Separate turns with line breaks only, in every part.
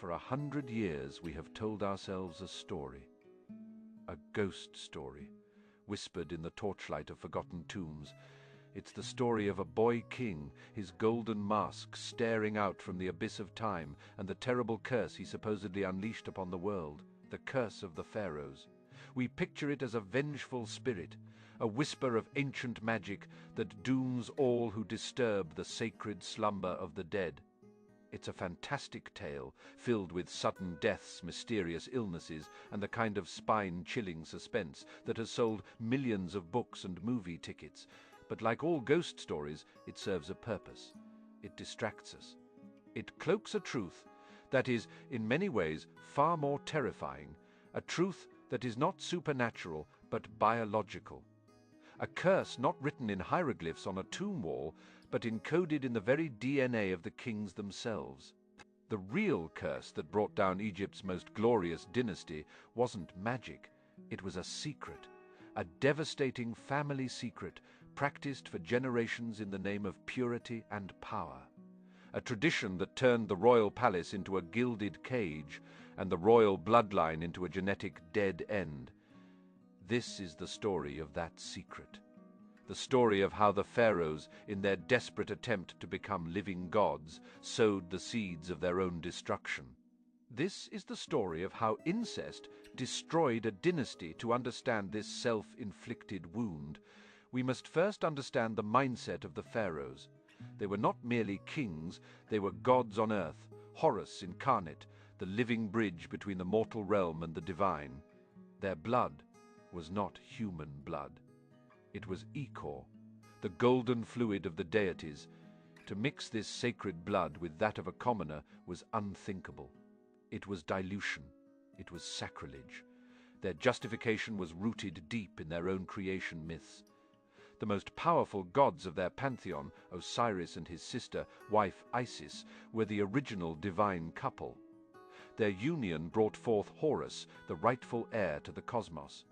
For 100 years we have told ourselves a story, a ghost story, whispered in the torchlight of forgotten tombs. It's the story of a boy king, his golden mask staring out from the abyss of time, and the terrible curse he supposedly unleashed upon the world, the curse of the Pharaohs. We picture it as a vengeful spirit, a whisper of ancient magic that dooms all who disturb the sacred slumber of the dead. It's a fantastic tale, filled with sudden deaths, mysterious illnesses, and the kind of spine-chilling suspense that has sold millions of books and movie tickets. But like all ghost stories, it serves a purpose. It distracts us. It cloaks a truth that is, in many ways, far more terrifying, a truth that is not supernatural, but biological. A curse not written in hieroglyphs on a tomb wall, but encoded in the very DNA of the kings themselves. The real curse that brought down Egypt's most glorious dynasty wasn't magic. It was a secret, a devastating family secret practiced for generations in the name of purity and power. A tradition that turned the royal palace into a gilded cage and the royal bloodline into a genetic dead end. This is the story of that secret. The story of how the Pharaohs, in their desperate attempt to become living gods, sowed the seeds of their own destruction. This is the story of how incest destroyed a dynasty. To understand this self-inflicted wound, we must first understand the mindset of the Pharaohs. They were not merely kings, they were gods on earth, Horus incarnate, the living bridge between the mortal realm and the divine. Their blood was not human blood. It was ichor, the golden fluid of the deities. To mix this sacred blood with that of a commoner was unthinkable. It was dilution. It was sacrilege. Their justification was rooted deep in their own creation myths. The most powerful gods of their pantheon, Osiris and his sister, wife Isis, were the original divine couple. Their union brought forth Horus, the rightful heir to the cosmos.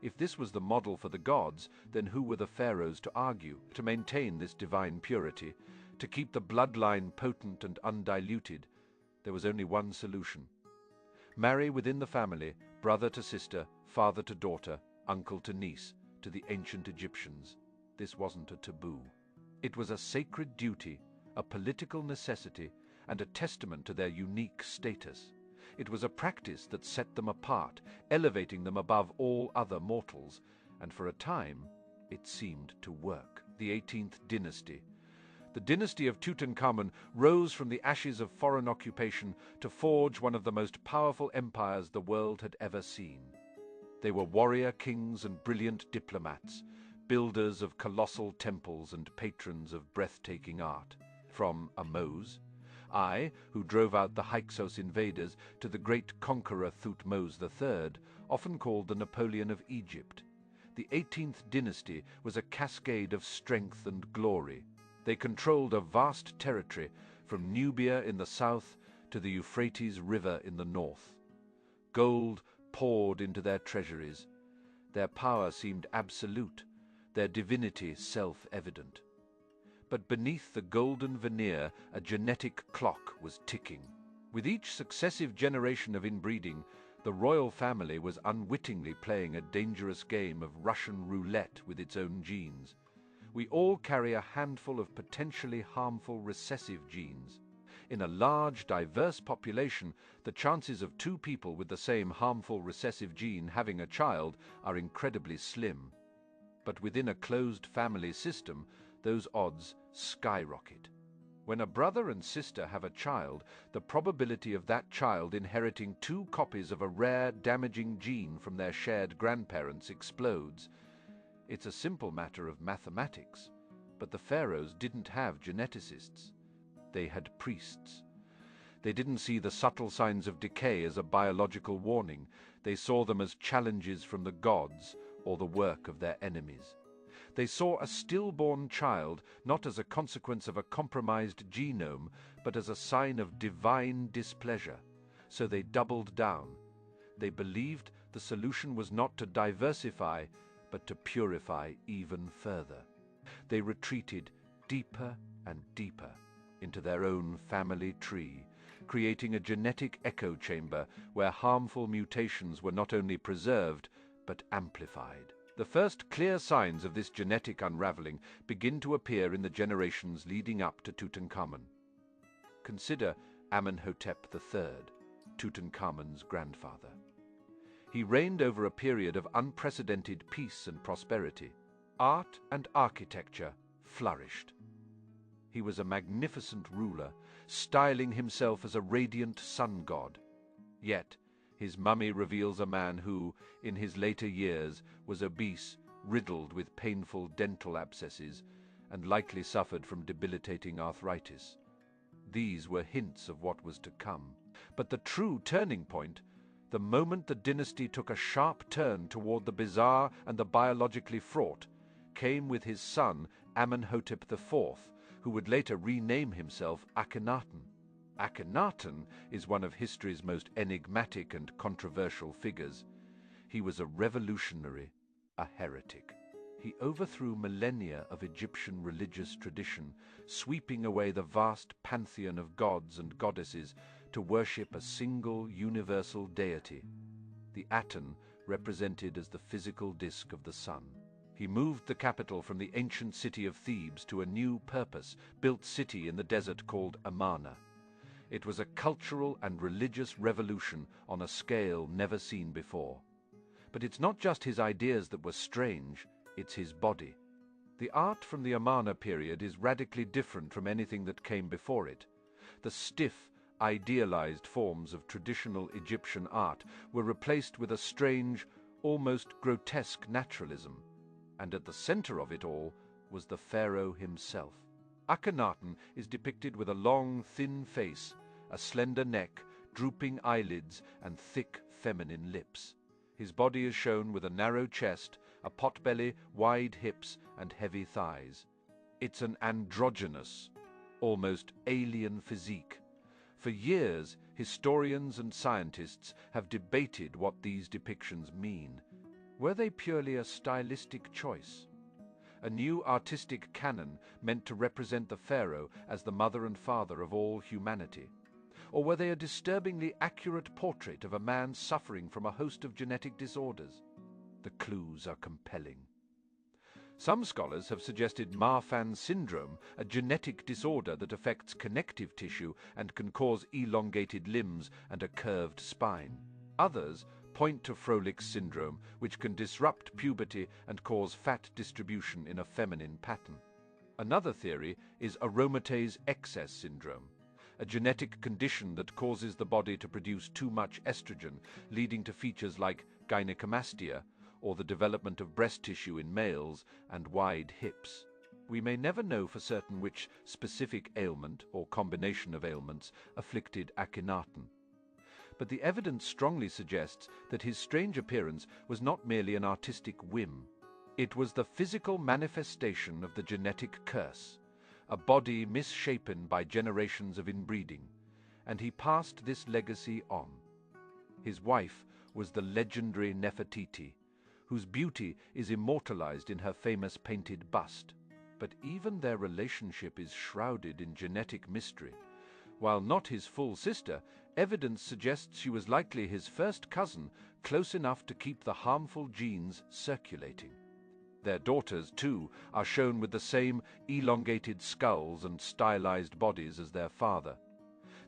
If this was the model for the gods, then who were the pharaohs to argue, to maintain this divine purity, to keep the bloodline potent and undiluted? There was only one solution. Marry within the family, brother to sister, father to daughter, uncle to niece, to the ancient Egyptians. This wasn't a taboo. It was a sacred duty, a political necessity, and a testament to their unique status. It was a practice that set them apart, elevating them above all other mortals, and for a time it seemed to work. The 18th dynasty. The dynasty of Tutankhamun rose from the ashes of foreign occupation to forge one of the most powerful empires the world had ever seen. They were warrior kings and brilliant diplomats, builders of colossal temples and patrons of breathtaking art. From Ahmose, who drove out the Hyksos invaders, to the great conqueror Thutmose III, often called the Napoleon of Egypt. The 18th dynasty was a cascade of strength and glory. They controlled a vast territory, from Nubia in the south to the Euphrates River in the north. Gold poured into their treasuries. Their power seemed absolute, their divinity self-evident. But beneath the golden veneer, a genetic clock was ticking. With each successive generation of inbreeding, the royal family was unwittingly playing a dangerous game of Russian roulette with its own genes. We all carry a handful of potentially harmful recessive genes. In a large, diverse population, the chances of two people with the same harmful recessive gene having a child are incredibly slim. But within a closed family system, those odds skyrocket. When a brother and sister have a child, the probability of that child inheriting two copies of a rare, damaging gene from their shared grandparents explodes. It's a simple matter of mathematics. But the pharaohs didn't have geneticists. They had priests. They didn't see the subtle signs of decay as a biological warning. They saw them as challenges from the gods or the work of their enemies. They saw a stillborn child not as a consequence of a compromised genome, but as a sign of divine displeasure. So they doubled down. They believed the solution was not to diversify, but to purify even further. They retreated deeper and deeper into their own family tree, creating a genetic echo chamber where harmful mutations were not only preserved, but amplified. The first clear signs of this genetic unraveling begin to appear in the generations leading up to Tutankhamun. Consider Amenhotep III, Tutankhamun's grandfather. He reigned over a period of unprecedented peace and prosperity. Art and architecture flourished. He was a magnificent ruler, styling himself as a radiant sun god. Yet, his mummy reveals a man who, in his later years, was obese, riddled with painful dental abscesses, and likely suffered from debilitating arthritis. These were hints of what was to come. But the true turning point, the moment the dynasty took a sharp turn toward the bizarre and the biologically fraught, came with his son Amenhotep IV, who would later rename himself Akhenaten. Akhenaten is one of history's most enigmatic and controversial figures. He was a revolutionary, a heretic. He overthrew millennia of Egyptian religious tradition, sweeping away the vast pantheon of gods and goddesses to worship a single universal deity, the Aten, represented as the physical disk of the sun. He moved the capital from the ancient city of Thebes to a new purpose-built city in the desert called Amarna. It was a cultural and religious revolution on a scale never seen before. But it's not just his ideas that were strange, it's his body. The art from the Amarna period is radically different from anything that came before it. The stiff, idealized forms of traditional Egyptian art were replaced with a strange, almost grotesque naturalism. And at the center of it all was the pharaoh himself. Akhenaten is depicted with a long, thin face, a slender neck, drooping eyelids, and thick, feminine lips. His body is shown with a narrow chest, a potbelly, wide hips, and heavy thighs. It's an androgynous, almost alien physique. For years, historians and scientists have debated what these depictions mean. Were they purely a stylistic choice? A new artistic canon meant to represent the pharaoh as the mother and father of all humanity? Or were they a disturbingly accurate portrait of a man suffering from a host of genetic disorders? The clues are compelling. Some scholars have suggested Marfan syndrome, a genetic disorder that affects connective tissue and can cause elongated limbs and a curved spine. Others point to Froelich's syndrome, which can disrupt puberty and cause fat distribution in a feminine pattern. Another theory is aromatase excess syndrome, a genetic condition that causes the body to produce too much estrogen, leading to features like gynecomastia, or the development of breast tissue in males and wide hips. We may never know for certain which specific ailment or combination of ailments afflicted Akhenaten. But the evidence strongly suggests that his strange appearance was not merely an artistic whim. It was the physical manifestation of the genetic curse, a body misshapen by generations of inbreeding, and he passed this legacy on. His wife was the legendary Nefertiti, whose beauty is immortalized in her famous painted bust. But even their relationship is shrouded in genetic mystery. While not his full sister, evidence suggests she was likely his first cousin, close enough to keep the harmful genes circulating. Their daughters, too, are shown with the same elongated skulls and stylized bodies as their father.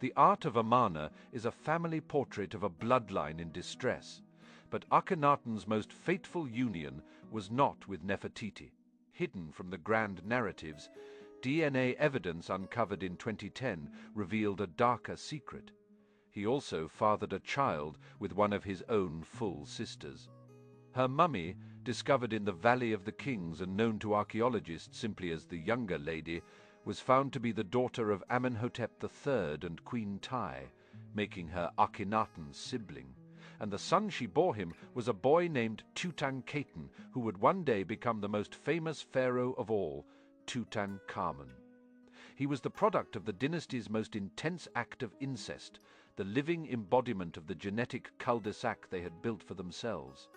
The art of Amarna is a family portrait of a bloodline in distress. But Akhenaten's most fateful union was not with Nefertiti. Hidden from the grand narratives, DNA evidence uncovered in 2010 revealed a darker secret. He also fathered a child with one of his own full sisters. Her mummy, discovered in the Valley of the Kings and known to archaeologists simply as the Younger Lady, was found to be the daughter of Amenhotep III and Queen Tai, making her Akhenaten's sibling. And the son she bore him was a boy named Tutankhamun, who would one day become the most famous pharaoh of all, Tutankhamun. He was the product of the dynasty's most intense act of incest, the living embodiment of the genetic cul-de-sac they had built for themselves.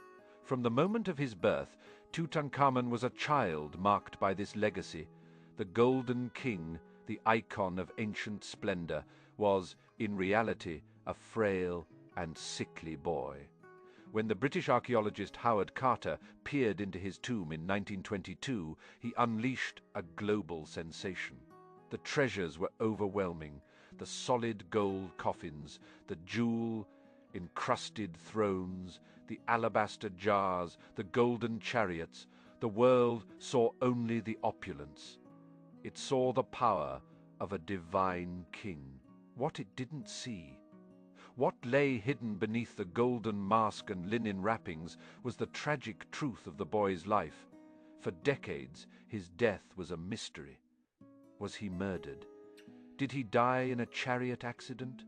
From the moment of his birth, Tutankhamun was a child marked by this legacy. The Golden King, the icon of ancient splendor, was, in reality, a frail and sickly boy. When the British archaeologist Howard Carter peered into his tomb in 1922, he unleashed a global sensation. The treasures were overwhelming: the solid gold coffins, the jewel-encrusted thrones, the alabaster jars, the golden chariots. The world saw only the opulence. It saw the power of a divine king. What it didn't see, what lay hidden beneath the golden mask and linen wrappings, was the tragic truth of the boy's life. For decades, his death was a mystery. Was he murdered? Did he die in a chariot accident?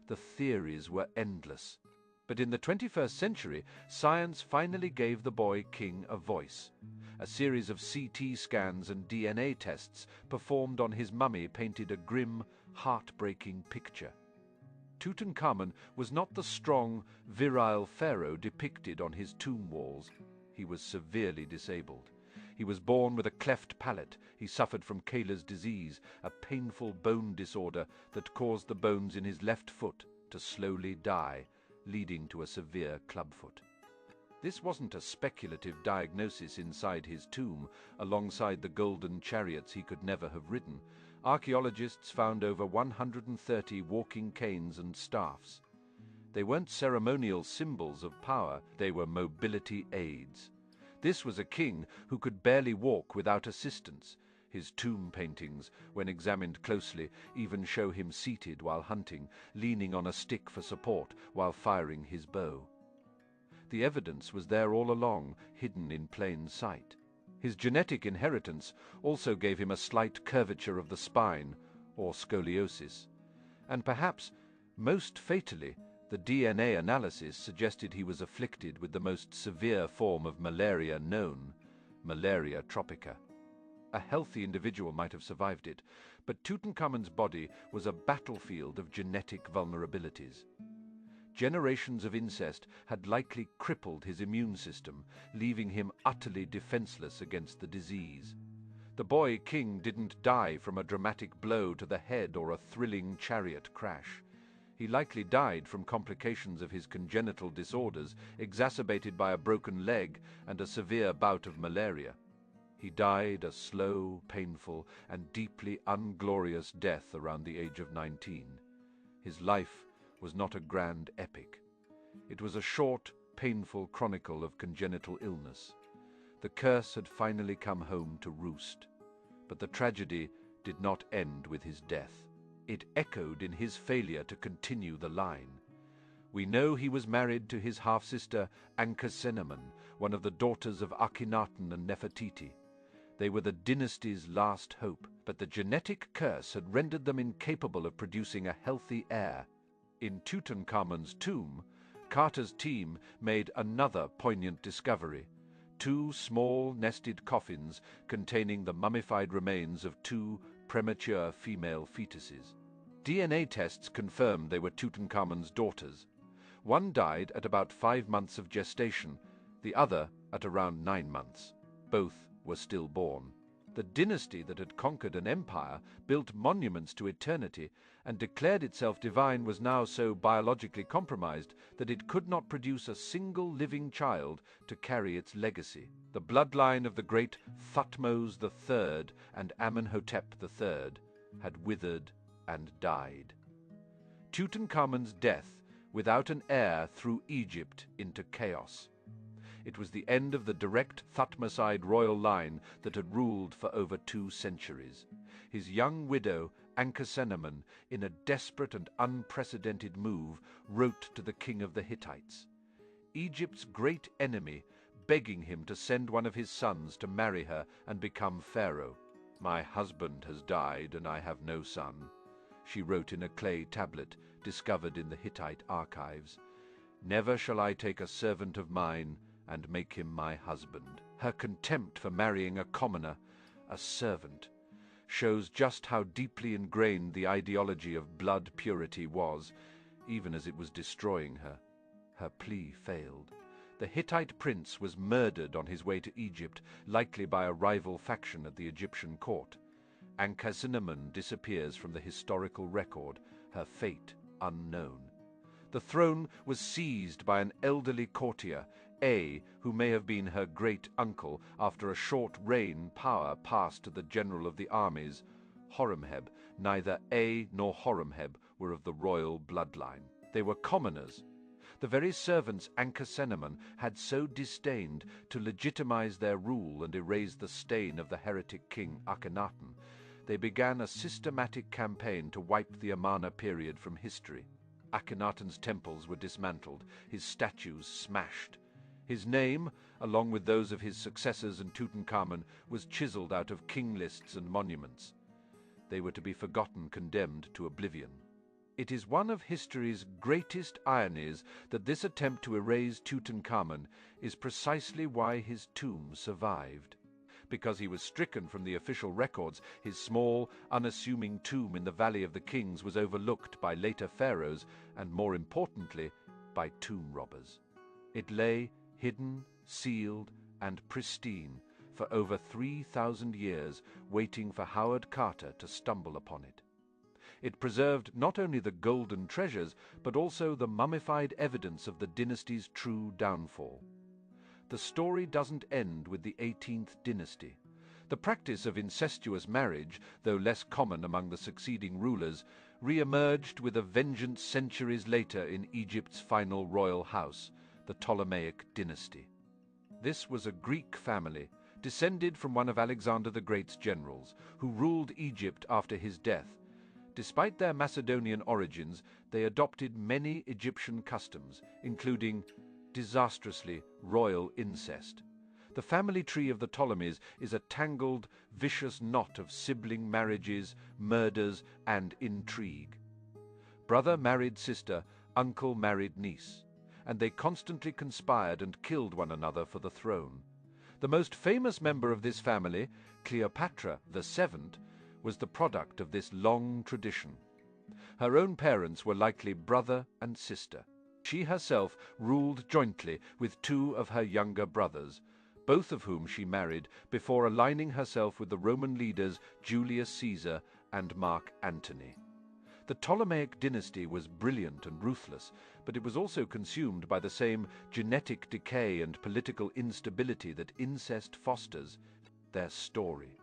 The theories were endless. But in the 21st century, science finally gave the boy king a voice. A series of CT scans and DNA tests performed on his mummy painted a grim, heartbreaking picture. Tutankhamun was not the strong, virile pharaoh depicted on his tomb walls. He was severely disabled. He was born with a cleft palate. He suffered from Kayler's disease, a painful bone disorder that caused the bones in his left foot to slowly die, leading to a severe clubfoot. This wasn't a speculative diagnosis inside his tomb, alongside the golden chariots he could never have ridden. Archaeologists found over 130 walking canes and staffs. They weren't ceremonial symbols of power, they were mobility aids. This was a king who could barely walk without assistance. His tomb paintings, when examined closely, even show him seated while hunting, leaning on a stick for support while firing his bow. The evidence was there all along, hidden in plain sight. His genetic inheritance also gave him a slight curvature of the spine, or scoliosis. And perhaps, most fatally, the DNA analysis suggested he was afflicted with the most severe form of malaria known, malaria tropica. A healthy individual might have survived it, but Tutankhamun's body was a battlefield of genetic vulnerabilities. Generations of incest had likely crippled his immune system, leaving him utterly defenseless against the disease. The boy king didn't die from a dramatic blow to the head or a thrilling chariot crash. He likely died from complications of his congenital disorders, exacerbated by a broken leg and a severe bout of malaria. He died a slow, painful, and deeply unglorious death around the age of 19. His life was not a grand epic. It was a short, painful chronicle of congenital illness. The curse had finally come home to roost. But the tragedy did not end with his death. It echoed in his failure to continue the line. We know he was married to his half-sister Ankhesenamun, one of the daughters of Akhenaten and Nefertiti. They were the dynasty's last hope, but the genetic curse had rendered them incapable of producing a healthy heir. In Tutankhamun's tomb, Carter's team made another poignant discovery: 2 small nested coffins containing the mummified remains of 2 premature female fetuses. DNA tests confirmed they were Tutankhamun's daughters. One died at about 5 months of gestation, the other at around 9 months. Both were stillborn. The dynasty that had conquered an empire, built monuments to eternity, and declared itself divine was now so biologically compromised that it could not produce a single living child to carry its legacy. The bloodline of the great Thutmose III and Amenhotep III had withered and died. Tutankhamun's death without an heir threw Egypt into chaos. It was the end of the direct Thutmoside royal line that had ruled for over 2 centuries. His young widow, Ankhesenamun, in a desperate and unprecedented move, wrote to the king of the Hittites, Egypt's great enemy, begging him to send one of his sons to marry her and become pharaoh. "My husband has died and I have no son," she wrote in a clay tablet discovered in the Hittite archives. "Never shall I take a servant of mine and make him my husband." Her contempt for marrying a commoner, a servant, shows just how deeply ingrained the ideology of blood purity was, even as it was destroying her. Her plea failed. The Hittite prince was murdered on his way to Egypt, likely by a rival faction at the Egyptian court. Ankhesenamun disappears from the historical record, her fate unknown. The throne was seized by an elderly courtier, who may have been her great-uncle. After a short reign, power passed to the general of the armies, Horemheb. Neither nor Horemheb were of the royal bloodline. They were commoners. The very servants Ankhesenamun had so disdained to legitimize their rule and erase the stain of the heretic king Akhenaten, they began a systematic campaign to wipe the Amarna period from history. Akhenaten's temples were dismantled, his statues smashed. His name, along with those of his successors and Tutankhamun, was chiseled out of king lists and monuments. They were to be forgotten, condemned to oblivion. It is one of history's greatest ironies that this attempt to erase Tutankhamun is precisely why his tomb survived. Because he was stricken from the official records, his small, unassuming tomb in the Valley of the Kings was overlooked by later pharaohs and, more importantly, by tomb robbers. It lay hidden, sealed, and pristine for over 3,000 years, waiting for Howard Carter to stumble upon it. It preserved not only the golden treasures, but also the mummified evidence of the dynasty's true downfall. The story doesn't end with the 18th dynasty. The practice of incestuous marriage, though less common among the succeeding rulers, re-emerged with a vengeance centuries later in Egypt's final royal house, the Ptolemaic dynasty. This was a Greek family, descended from one of Alexander the Great's generals, who ruled Egypt after his death. Despite their Macedonian origins, they adopted many Egyptian customs, including disastrously royal incest. The family tree of the Ptolemies is a tangled, vicious knot of sibling marriages, murders, and intrigue. Brother married sister, uncle married niece, and they constantly conspired and killed one another for the throne. The most famous member of this family, Cleopatra VII, was the product of this long tradition. Her own parents were likely brother and sister. She herself ruled jointly with two of her younger brothers, both of whom she married before aligning herself with the Roman leaders Julius Caesar and Mark Antony. The Ptolemaic dynasty was brilliant and ruthless, but it was also consumed by the same genetic decay and political instability that incest fosters. Their story,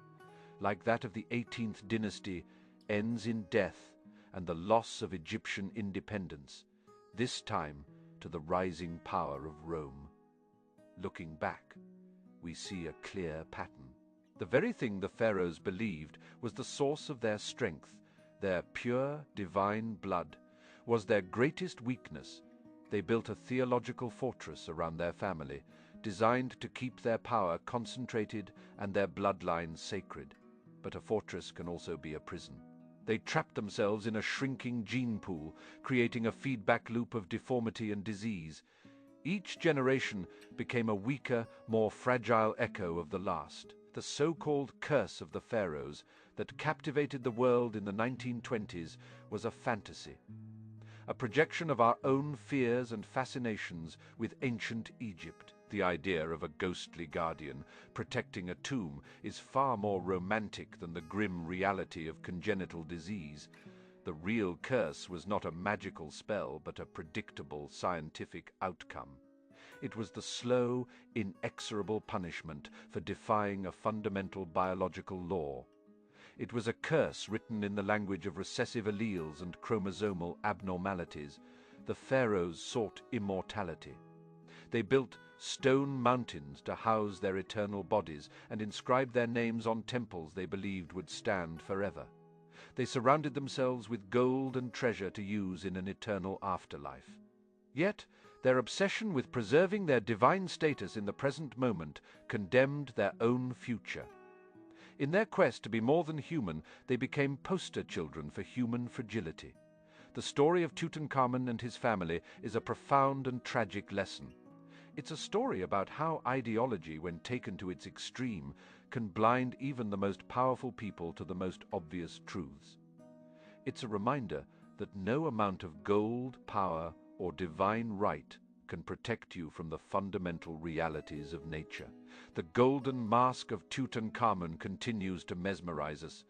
like that of the 18th dynasty, ends in death and the loss of Egyptian independence, this time to the rising power of Rome. Looking back, we see a clear pattern. The very thing the pharaohs believed was the source of their strength, their pure, divine blood, was their greatest weakness. They built a theological fortress around their family, designed to keep their power concentrated and their bloodline sacred. But a fortress can also be a prison. They trapped themselves in a shrinking gene pool, creating a feedback loop of deformity and disease. Each generation became a weaker, more fragile echo of the last. The so-called curse of the pharaohs that captivated the world in the 1920s was a fantasy, a projection of our own fears and fascinations with ancient Egypt. The idea of a ghostly guardian protecting a tomb is far more romantic than the grim reality of congenital disease. The real curse was not a magical spell, but a predictable scientific outcome. It was the slow, inexorable punishment for defying a fundamental biological law. It was a curse written in the language of recessive alleles and chromosomal abnormalities. The pharaohs sought immortality. They built stone mountains to house their eternal bodies and inscribed their names on temples they believed would stand forever. They surrounded themselves with gold and treasure to use in an eternal afterlife. Yet, their obsession with preserving their divine status in the present moment condemned their own future. In their quest to be more than human, they became poster children for human fragility. The story of Tutankhamun and his family is a profound and tragic lesson. It's a story about how ideology, when taken to its extreme, can blind even the most powerful people to the most obvious truths. It's a reminder that no amount of gold, power, or divine right can protect you from the fundamental realities of nature. The golden mask of Tutankhamun continues to mesmerize us.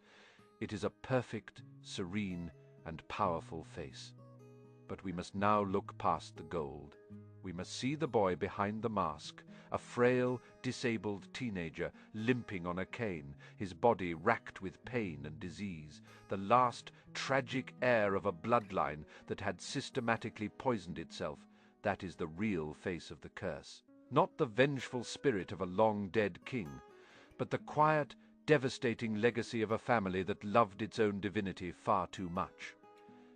It is a perfect, serene, and powerful face. But we must now look past the gold. We must see the boy behind the mask, a frail, disabled teenager limping on a cane, his body racked with pain and disease, the last tragic heir of a bloodline that had systematically poisoned itself. That is the real face of the curse. Not the vengeful spirit of a long-dead king, but the quiet, devastating legacy of a family that loved its own divinity far too much.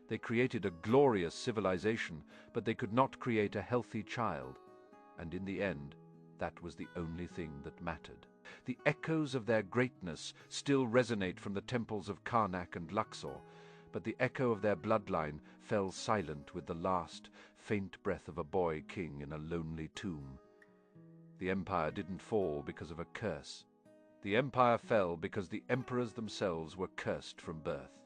They created a glorious civilization, but they could not create a healthy child. And in the end, that was the only thing that mattered. The echoes of their greatness still resonate from the temples of Karnak and Luxor, but the echo of their bloodline fell silent with the last, faint breath of a boy king in a lonely tomb. The empire didn't fall because of a curse. The empire fell because the emperors themselves were cursed from birth.